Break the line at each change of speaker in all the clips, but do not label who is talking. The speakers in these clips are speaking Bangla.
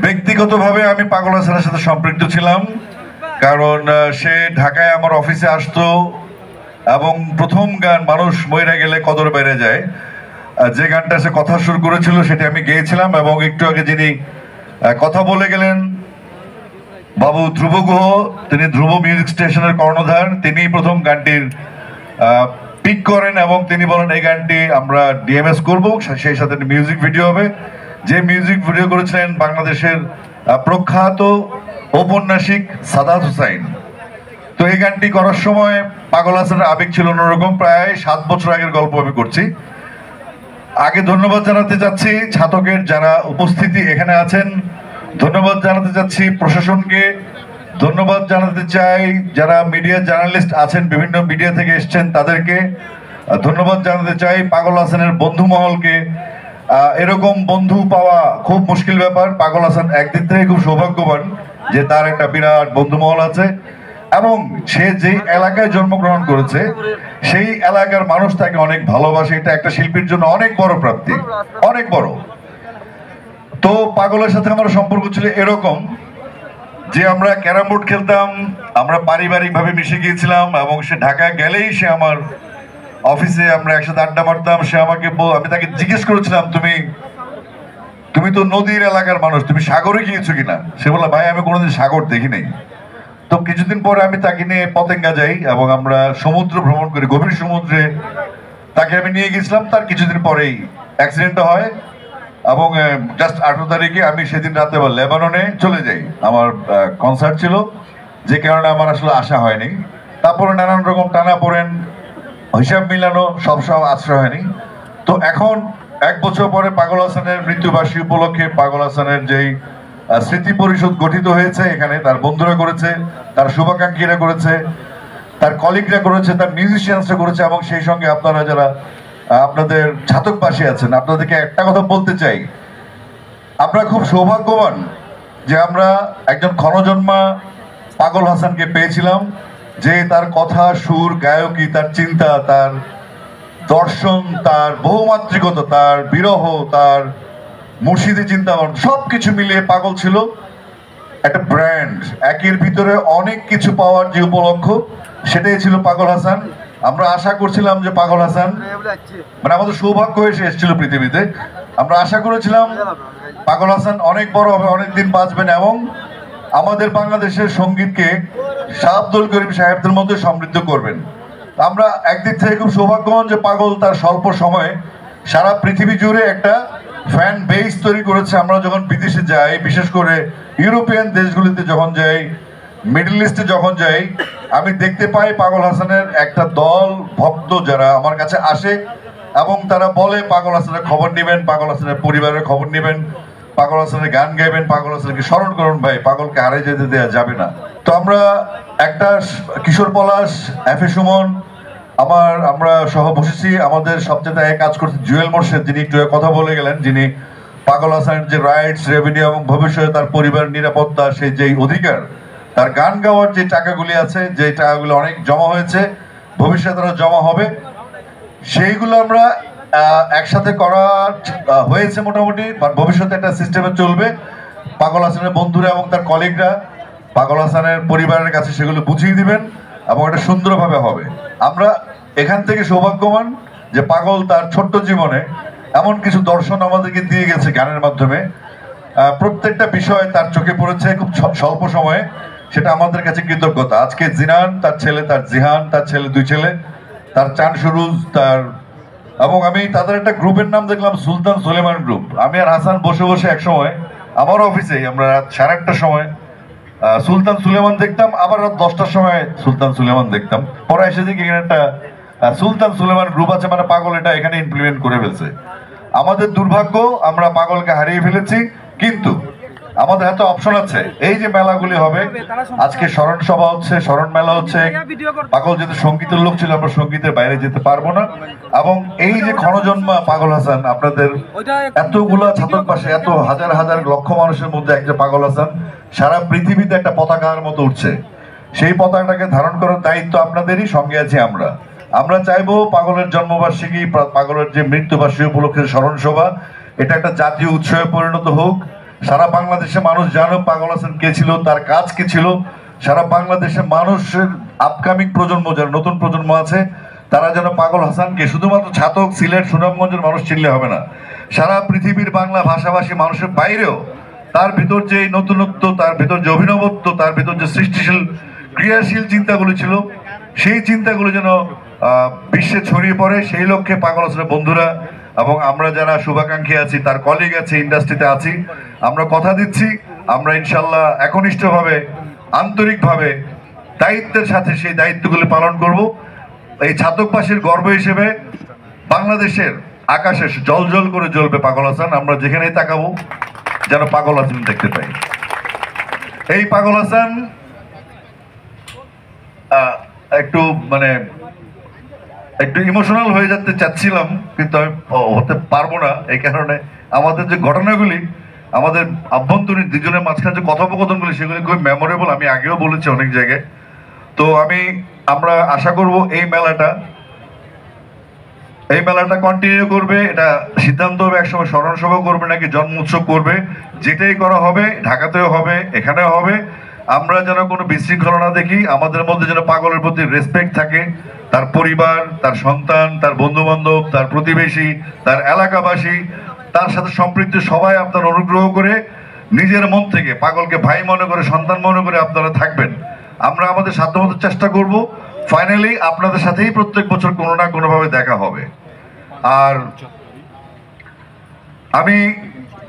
ব্যক্তিগতভাবে আমি পাগল হাসানের সাথে সম্পৃক্ত ছিলাম, কারণ সে ঢাকায় আমার অফিসে আসতো এবং প্রথম গান মানুষ মইরা গেলে কদর বেড়ে যায়, যে গানটা সে কথা শুরু করেছিল সেটা আমি গেয়েছিলাম। এবং একটু আগে যিনি কথা বলে গেলেন বাবু ধ্রুব গুহ, তিনি ধ্রুব মিউজিক স্টেশনের কর্ণধার, তিনি প্রথম গানটির পিক করেন এবং তিনি বলেন এই গানটি আমরা ডিএমএস করব, সেই সাথে মিউজিক ভিডিও হবে। যে মিউজিক ভিডিও করেছিলেন বাংলাদেশের প্রখ্যাত ঔপন্যাসিক সাদাত হুসাইন। তো এই গানটি করার সময় পাগল হাসানের আবেগ ছিল অন্যরকম। প্রায় 7 বছর আগের গল্প আমি করছি। আগে ধন্যবাদ জানাতে চাচ্ছি ছাতকের যারা উপস্থিতি এখানে আছেন, ধন্যবাদ জানাতে চাচ্ছি প্রশাসনকে, ধন্যবাদ জানাতে চাই যারা মিডিয়া জার্নালিস্ট আছেন, বিভিন্ন মিডিয়া থেকে এসছেন তাদেরকে ধন্যবাদ জানাতে চাই, পাগল হাসানের বন্ধু মহলকে। এরকম বন্ধু পাওয়া খুব মুশকিল ব্যাপার। পাগল হাসান একদিক থেকে খুব সৌভাগ্যবান যে তার একটা বিরাট বন্ধু মহল আছে এবং সে যেই এলাকায় জন্মগ্রহণ করেছে সেই এলাকার মানুষ তাকে অনেক ভালোবাসে। এটা একটা শিল্পীর জন্য অনেক বড় প্রাপ্তি, অনেক বড়। তো পাগলের সাথে আমার সম্পর্ক ছিল এরকম যে আমরা ক্যারাম বোর্ড খেলতাম, আমরা পারিবারিক ভাবে মিশে গিয়েছিলাম এবং সে ঢাকা গেলেই সে আমার অফিসে, আমরা একসাথে আড্ডা মারতাম। সে আমাকে আমি তাকে জিজ্ঞেস করেছিলাম তুমি তো নদীর এলাকার মানুষ, তুমি সাগরে গিয়েছো কিনা? সে বলল ভাই আমি কোনোদিন সাগর দেখি নাই। তো কিছুদিন পরে আমি তাকে নিয়ে পতেঙ্গা যাই এবং আমরা সমুদ্র ভ্রমণ করি, গভীর সমুদ্রে তাকে আমি নিয়ে গেছিলাম। তার কিছুদিন পরেই অ্যাক্সিডেন্টটা হয় এবং জাস্ট 18 তারিখে আমি সেদিন রাতে আবার লেবাননে চলে যাই। আমার কনসার্ট ছিল, যে কারণে আমার আসলে আসা হয়নি। তারপরে নানান রকম টানা পড়েন, হিসাব মিলানো সব আশ্রয় হয়নি। তো এখন 1 বছর পরে পাগল হাসানের মৃত্যুবার্ষিকী উপলক্ষে পাগল হাসানের যেই স্মৃতি পরিষদ গঠিত হয়েছে, এখানে তার বন্ধুরা করেছে, তার শুভাকাঙ্ক্ষীরা করেছে, তার কলিগরা করেছে, তার মিউজিশিয়ানসরা করেছে এবং সেই সঙ্গে আপনারা যারা আপনাদের ছাতকবাসী আছেন, আপনাদেরকে একটা কথা বলতে চাই, আমরা খুব সৌভাগ্যবান যে আমরা একজন ক্ষণজন্মা পাগল হাসানকে পেয়েছিলাম, যে তার কথা, সুর, গায়কী, তার চিন্তা, তার দর্শন, তার বহুমাত্রিকতা, তার বিরহ, তার মুর্শিদি চিন্তা সবকিছু মিলিয়ে পাগল ছিল একটা ব্র্যান্ড। একের ভিতরে অনেক কিছু পাওয়ার যে উপলক্ষ, সেটাই ছিল পাগল হাসান। আমরা আশা করছিলাম যে পাগল হাসান, মানে আমাদের সৌভাগ্য হয়ে সে এসেছিল পৃথিবীতে, আমরা আশা করেছিলাম পাগল হাসান অনেক বড় হবে, অনেকদিন বাঁচবেন এবং আমাদের বাংলাদেশের সঙ্গীতকে শাহ আব্দুল করিম সাহেবদের মধ্যে সমৃদ্ধ করবেন। আমরা একদিক থেকে খুব সৌভাগ্যবান যে পাগল তার স্বল্প সময়ে সারা পৃথিবী জুড়ে একটা ফ্যান বেস তৈরি করেছে। আমরা যখন বিদেশে যাই, বিশেষ করে ইউরোপিয়ান দেশগুলিতে যখন যাই, মিডল ইস্টে যখন যাই, আমি দেখতে পাই পাগল হাসানের একটা দল ভক্ত যারা আমার কাছে আসে এবং তারা বলে পাগল হাসানের খবর নেবেন, পাগল হাসানের পরিবারের খবর নেবেন, পাগল হাসানের গান গাইবেন, পাগল হাসানকে স্মরণ করুন ভাই, পাগলকে হারিয়ে যেতে দেওয়া যাবে না। তো আমরা একটা কিশোর পলাশ, এফএ সুমন, আমরা সহ বসেছি। আমাদের সবচেয়ে কাজ করছে জুয়েল মোর্শেদ, যিনি একটু কথা বলে গেলেন, যিনি পাগল হাসানের যে রাইটস, রেভিনিউ এবং ভবিষ্যতে তার পরিবার নিরাপত্তা, সেই যে অধিকার, তার গান গাওয়ার যে টাকাগুলি আছে, যে টাকাগুলো অনেক জমা হয়েছে, ভবিষ্যতে আরো জমা হবে, সেইগুলো আমরা একসাথে করা হয়েছে মোটামুটি। ভবিষ্যতে একটা সিস্টেমে চলবে। পাগল হাসানের বন্ধুরা এবং তার কলিগরা পাগল হাসানের পরিবারের কাছে সেগুলো বুঝিয়ে দিবেন এবং এটা সুন্দরভাবে হবে। আমরা এখান থেকে সৌভাগ্যবান যে পাগল তার ছোট্ট জীবনে এমন কিছু দর্শন আমাদেরকে দিয়ে গেছে গানের মাধ্যমে। প্রত্যেকটা বিষয় তার চোখে পড়েছে খুব স্বল্প সময়ে, সেটা আমাদের কাছে কৃতজ্ঞতা। আজকে জিনান, তার ছেলে, তার জিহান, তার ছেলে, 2 ছেলে, তার চান সুরুজ, তার এবং আমি তাদের একটা গ্রুপের নাম দেখলাম সুলতান সুলেমান গ্রুপ। আমি আর হাসান বসে বসে এক সময় আমার অফিসে আমরা রাত 8:30টার সময় সুলতান সুলেমান দেখতাম, আবার রাত 10টার সময় সুলতান সুলেমান দেখতাম। পরে এসে দেখি এখানে একটা সুলতান সুলেমান গ্রুপ আছে, মানে পাগল এটা এখানে ইমপ্লিমেন্ট করে ফেলছে। আমাদের দুর্ভাগ্য, আমরা পাগলকে হারিয়ে ফেলেছি, কিন্তু আমাদের হাতে অপশন আছে। এই যে মেলাগুলি হবে, আজকে স্মরণ সভা হচ্ছে, স্মরণ মেলা হচ্ছে। পাগল যেহেতু সঙ্গীতের লোক ছিল, আমরা সঙ্গীতের বাইরে যেতে পারবো না। এবং এই যে ক্ষণজন্মা পাগল হাসান, আপনাদের এতগুলা ছাতক পাশে, এত হাজার হাজার লক্ষ মানুষের মধ্যে একটা পাগল হাসান সারা পৃথিবীতে একটা পতাকার মতো উঠছে। সেই পতাকাটাকে ধারণ করার দায়িত্ব আপনাদেরই, সঙ্গে আছি আমরা। আমরা চাইবো পাগলের জন্মবার্ষিকী, পাগলের যে মৃত্যুবার্ষিকী উপলক্ষে স্মরণ সভা, এটা একটা জাতীয় উৎসবে পরিণত হোক। সারা বাংলাদেশে মানুষ জানো পাগল হাসান কে ছিল, তার কাজ কি ছিল। সারা বাংলাদেশে মানুষের আপকামিং প্রজন্ম, যারা নতুন প্রজন্ম আছে, তারা যেন পাগল হাসানকে শুধুমাত্র ছাতক, সিলেট, সুনামগঞ্জের মানুষ চিনলে হবে না, সারা পৃথিবীর বাংলা ভাষাভাষী মানুষের বাইরেও তার ভিতর যে নতুনত্ব, তার ভিতর যে অভিনবত্ব, তার ভিতর যে সৃষ্টিশীল ক্রিয়াশীল চিন্তাগুলো ছিল, সেই চিন্তাগুলো যেন বিশ্বে ছড়িয়ে পড়ে। সেই লক্ষ্যে পাগল হাসানের বন্ধুরা এবং আমরা যারা শুভাকাঙ্ক্ষী আছি, তার কলিগ আছে, ইন্ডাস্ট্রিতে আছি, আমরা কথা দিচ্ছি আমরা ইনশাল্লাহ একনিষ্ঠভাবে, আন্তরিকভাবে, দায়িত্বের সাথে সেই দায়িত্বগুলি পালন করব। এই ছাতকবাসীর গর্ব হিসেবে বাংলাদেশের আকাশে জল জল করে জ্বলবে পাগল হাসান। আমরা যেখানেই তাকাবো যেন পাগল হাসান দেখতে পাই। এই পাগল হাসান একটু একটু ইমোশনাল হয়ে যেতে চাচ্ছিলাম, কিন্তু আমি হতে পারবো না। এই কারণে আমাদের যে ঘটনাগুলি, আমাদের আভ্যন্তরীণ দুজনের মাঝখানে যে কথোপকথনগুলি, সেগুলি খুবই মেমোরেবল। আমি আগেও বলেছি অনেক জায়গায়। তো আমরা আশা করব এই মেলাটা কন্টিনিউ করবে। এটা সিদ্ধান্ত হবে একসময় স্মরণ সভা করবে নাকি জন্ম উৎসব করবে, যেটাই করা হবে ঢাকাতেও হবে, এখানেও হবে। আমরা যেন কোনো বিশৃঙ্খলা না দেখি, আমাদের মধ্যে যেন পাগলের প্রতি রেসপেক্ট থাকে। তার পরিবার, তার সন্তান, তার বন্ধু বান্ধব, তার প্রতিবেশী, তার এলাকাবাসী, তার সাথে সম্পৃক্ত সবাই আপনার অনুগ্রহ করে নিজের মন থেকে পাগলকে ভাই মনে করে, সন্তান মনে করে আপনারা থাকবেন। আমরা আমাদের সাধ্যমতো চেষ্টা করব। ফাইনালি আপনাদের সাথেই প্রত্যেক বছর কোনো না কোনোভাবে দেখা হবে। আর আমি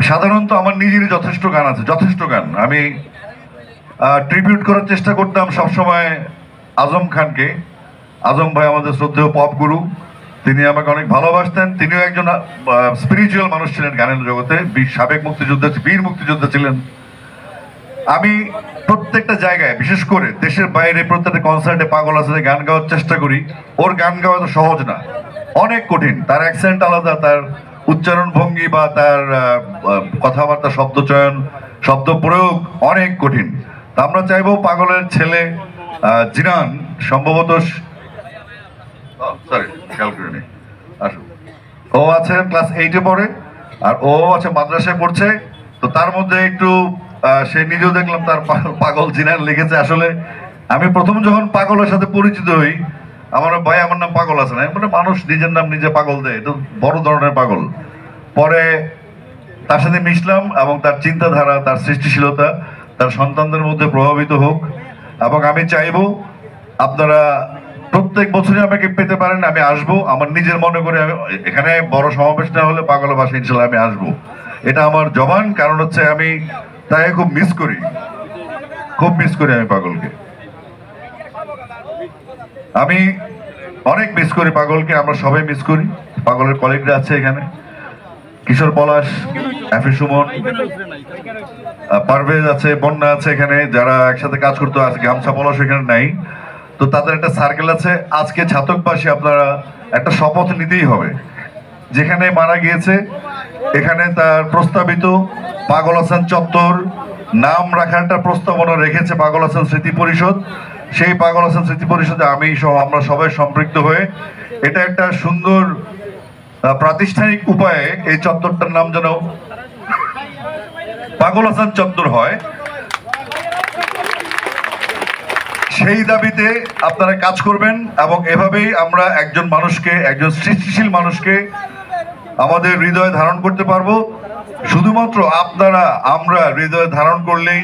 সাধারণত আমার নিজেরই যথেষ্ট গান আছে, যথেষ্ট গান। আমি ট্রিবিউট করার চেষ্টা করতাম সবসময় আজম খানকে। আজম ভাই আমাদের শ্রদ্ধেয় পপ গুরু, তিনি আমাকে অনেক ভালোবাসতেন। তিনিও একজন স্পিরিচুয়াল মানুষ ছিলেন গানের জগতে, সাবেক মুক্তিযোদ্ধা, বীর মুক্তিযোদ্ধা ছিলেন। আমি প্রত্যেকটা জায়গায়, বিশেষ করে দেশের বাইরে প্রত্যেকটা কনসার্টে পাগল হাসানের গান গাওয়ার চেষ্টা করি। ওর গান গাওয়া তো সহজ না, অনেক কঠিন। তার অ্যাকসেন্ট আলাদা, তার উচ্চারণ ভঙ্গি বা তার কথাবার্তা, শব্দ চয়ন, শব্দ প্রয়োগ অনেক কঠিন। তা আমরা চাইবো পাগলের ছেলে জিনান, সম্ভবত ও আছে ক্লাস 8-এ পড়ে, আর ও আছে মাদ্রাসায় পড়ছে। তো তার মধ্যে একটু সে নিজেও দেখলাম তার পাগল জিনান লিখেছে। আসলে আমি প্রথম যখন পাগলের সাথে পরিচিত হই, আমার ভাই আমার নাম পাগল আছে না, মানে মানুষ নিজের নাম নিজে পাগল দেয়, এটা বড় ধরনের পাগল। পরে তার সাথে মিশলাম এবং তার চিন্তাধারা, তার সৃষ্টিশীলতা তার সন্তানদের মধ্যে প্রভাবিত হোক। এবং আমি চাইবো আপনারা প্রত্যেক বছরই আমাকে পেতে পারেন, আমি আসবো। আমার নিজের মনে করে আমি এখানে বড় সমাবেশ না হলে পাগলের বাসায় ইনশাল্লাহ আমি আসবো, এটা আমার জবান। কারণ হচ্ছে আমি তাই খুব মিস করি আমি পাগলকে। আমি অনেক মিস করি পাগলকে, আমরা সবাই মিস করি। পাগলের কলিগরা আছে এখানে, কিশোর পলাশ, এফে সুমন, পারভেজ আছে, বন্যা আছে এখানে, যারা একসাথে কাজ করতে। আজকে গামছা পলাশ এখানে নাই, তো তাদের একটা সার্কেল আছে। আজকে ছাতকবাসী আপনারা একটা শপথ নিতেই হবে। যেখানে মারা গিয়েছে এখানে তার প্রস্তাবিত পাগল হাসান চত্বর নাম রাখার একটা প্রস্তাবনা রেখেছে পাগল হাসান স্মৃতি পরিষদ। সেই পাগল হাসান স্মৃতি পরিষদে আমি সহ আমরা সবাই সম্পৃক্ত হয়ে এটা একটা সুন্দর প্রাতিষ্ঠানিক উপায়ে এই চত্বরটার নাম যেন পাগল হাসান চত্বর হয়, সেই দাবিতে আপনারা কাজ করবেন। এবং এভাবেই আমরা একজন মানুষকে, একজন সৃষ্টিশীল মানুষকে আমাদের হৃদয়ে ধারণ করতে পারবো। শুধুমাত্র আমরা হৃদয়ে ধারণ করলেই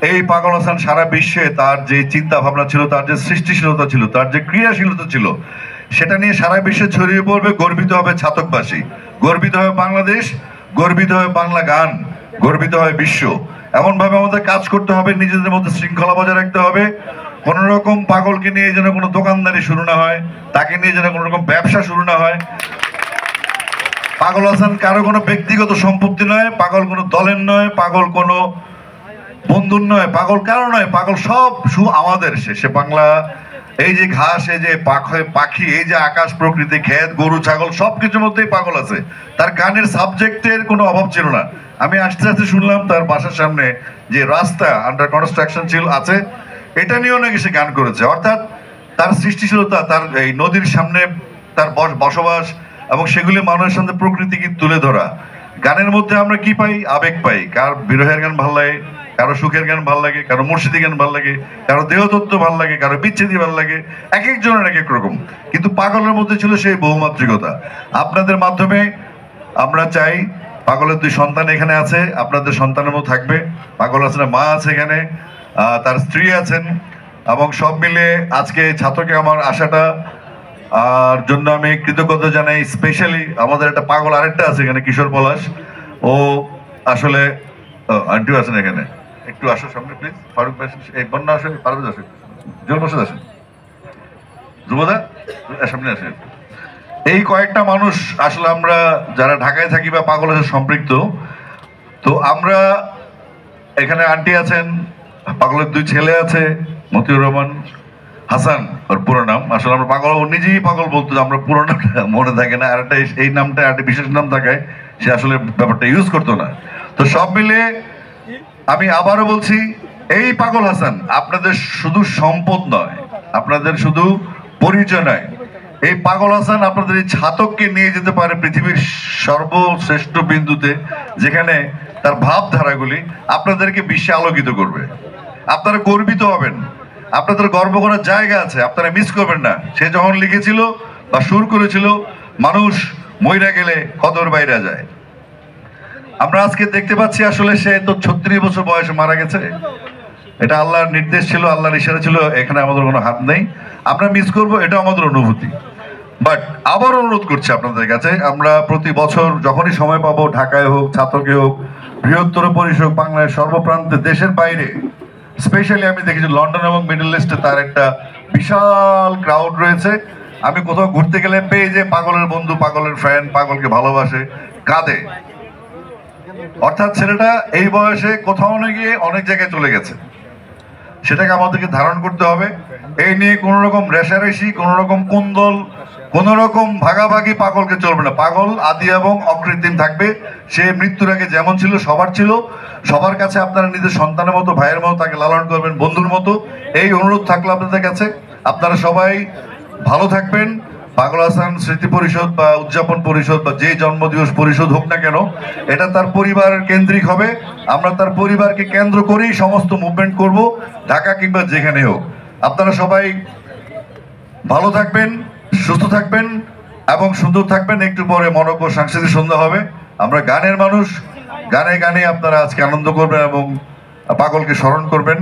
এই পাগল হাসান সারা বিশ্বে তার যে চিন্তা ভাবনা ছিল, তার যে সৃষ্টিশীলতা ছিল, তার যে ক্রিয়াশীলতা ছিল, সেটা নিয়ে সারা বিশ্বে ছড়িয়ে পড়বে। গর্বিত হবে ছাতকবাসী, গর্বিত হবে বাংলাদেশ, গর্বিত হবে বাংলা গান, গর্বিত হবে বিশ্ব। এমন ভাবে আমাদের কাজ করতে হবে, নিজেদের মধ্যে শৃঙ্খলা বজায় রাখতে হবে। কোন রকম পাগলকে নিয়ে যেন কোনো দোকানদারি শুরু না হয়, তাকে নিয়ে যেন কোনো রকম ব্যবসা শুরু না হয়। পাগল হাসান কারো কোনো ব্যক্তিগত সম্পত্তি নয়, পাগল কোনো দলের নয়, পাগল কোনো বন্ধুর নয়, পাগল কারো নয়, পাগল সব শুধু আমাদের। সে বাংলা, এই যে ঘাস, এই যে পাখি, এই যে আকাশ, প্রকৃতি, ক্ষেত, গরু, ছাগল, সবকিছুর মধ্যেই পাগল আছে। তার গানের সাবজেক্টের কোনো অভাব ছিল না। আমি আস্তে আস্তে শুনলাম তার বাসার সামনে যে রাস্তা আন্ডার কনস্ট্রাকশন আছে, এটা নিয়েও নাকি সে গান করেছে। অর্থাৎ তার সৃষ্টিশীলতা, তার এই নদীর সামনে তার বসবাস এবং সেগুলি মানুষের সামনে প্রকৃতিকে তুলে ধরা, গানের মধ্যে আমরা কি পাই? আবেগ পাই। কার বিরহের গান ভাল লাগে, কারো সুখের গান ভাল লাগে, কারো মুর্শিদি গান ভাল লাগে, কারো দেহতত্ত্ব ভাল লাগে, কারো বিচ্ছেদি ভাল লাগে, এক একজনের এক এক রকম। কিন্তু পাগলের মধ্যে ছিল সেই বহুমাত্রিকতা। আপনাদের মাধ্যমে আমরা চাই, পাগলের 2 সন্তান এখানে আছে, আপনাদের সন্তানের মতো থাকবে। পাগল হাসানের মা আছে এখানে, তার স্ত্রী আছেন, এবং সব মিলে আজকে ছাত্রকে আমার আশাটা আর জন্য আমি কৃতজ্ঞতা জানাই। স্পেশালি আমাদের একটা পাগল আরেকটা আছে এখানে, কিশোর পলাশ। ও আসলে আন্টিও আছেন এখানে, একটু আসো সামনে প্লিজ। ফারুক ভাই, এই বন্যা আসে, পারভেজ আসে, জোর বসে আসেন, যুবদা সামনে আসেন। এই কয়েকটা মানুষ আসলে আমরা যারা ঢাকায় থাকি বা পাগলের সাথে সম্পৃক্ত, তো আমরা এখানে আন্টি আছেন, পাগলের 2 ছেলে আছে, মতিউর রহমান, হাসান ওর পুরো নাম। আসলে আমরা পাগল, ও নিজেই পাগল বলতো, আমরা পুরো নামটা মনে থাকে না, আর একটা এই নামটা একটা বিশেষ নাম থাকায় সে আসলে ব্যাপারটা ইউজ করতো না। তো সব মিলে আমি আবারও বলছি, এই পাগল হাসান আপনাদের শুধু সম্পদ নয়, আপনাদের শুধু পরিচয় নয়। এই পাগল হাসান আপনাদের এই ছাতককে নিয়ে যেতে পারে পৃথিবীর সর্বশ্রেষ্ঠ বিন্দুতে, যেখানে তার ভাবধারাগুলি আপনাদেরকে বিশ্বে আলোকিত করবে। আপনারা গর্বিত হবেন, আপনাদের গর্ব করার জায়গা আছে, আপনারা মিস করবেন না। সে যখন লিখেছিল বা সুর করেছিল, মানুষ মইরা গেলে কদর বাইরা যায়, আমরা আজকে দেখতে পাচ্ছি আসলে সে তো 36 বছর বয়সে মারা গেছে। এটা আল্লাহর নির্দেশ ছিল, আল্লাহর ইশারা ছিল, এখানে আমাদের কোনো হাত নেই। আমরা মিস করব, এটা আমাদের অনুভূতি। বাট আবার অনুরোধ করছি আপনাদের কাছে, আমরা প্রতি বছর যখনই সময় পাবো, ঢাকায় হোক, ছাতকে হোক, বৃহত্তর পরিসর বাংলার সর্বপ্রান্তে, দেশের বাইরে, স্পেশালি আমি দেখেছি লন্ডন এবং মিডল ইস্টে তার একটা বিশাল ক্রাউড রয়েছে। আমি কোথাও ঘুরতে গেলে পেয়ে যে পাগলের বন্ধু, পাগলের ফ্রেন্ড, পাগলকে ভালোবাসে, কাঁদে। অর্থাৎ ছেলেটা এই বয়সে কোথাও না গিয়ে অনেক জায়গায় চলে গেছে, সেটাকে আমাদেরকে ধারণ করতে হবে। এই নিয়ে কোন রকম রেশারেশি, কোন রকম কুন্দল, কোন রকম ভাগাভাগি পাগলকে চলবে না। পাগল আদি এবং অকৃত্রিম থাকবে। সে মৃত্যুর আগে যেমন ছিল, সবার ছিল। সবার কাছে আপনারা নিজের সন্তানের মতো, ভাইয়ের মতো তাকে লালন করবেন, বন্ধুর মতো। এই অনুরোধ থাকলো আপনাদের কাছে। আপনারা সবাই ভালো থাকবেন। পাগল হাসান স্মৃতি পরিষদ বা উদযাপন পরিষদ বা যে জন্মদিবস পরিষদ হোক না কেন, এটা তার পরিবারের কেন্দ্রিক হবে। আমরা তার পরিবারকে কেন্দ্র করেই সমস্ত মুভমেন্ট করব, ঢাকা কিংবা যেখানে হোক। আপনারা সবাই ভালো থাকবেন, সুস্থ থাকবেন এবং সুন্দর থাকবেন। একটু পরে মনজ্ঞ সাংস্কৃতিক সন্ধ্যা হবে। আমরা গানের মানুষ, গানে গানে আপনারা আজকে আনন্দ করবেন এবং পাগলকে স্মরণ করবেন।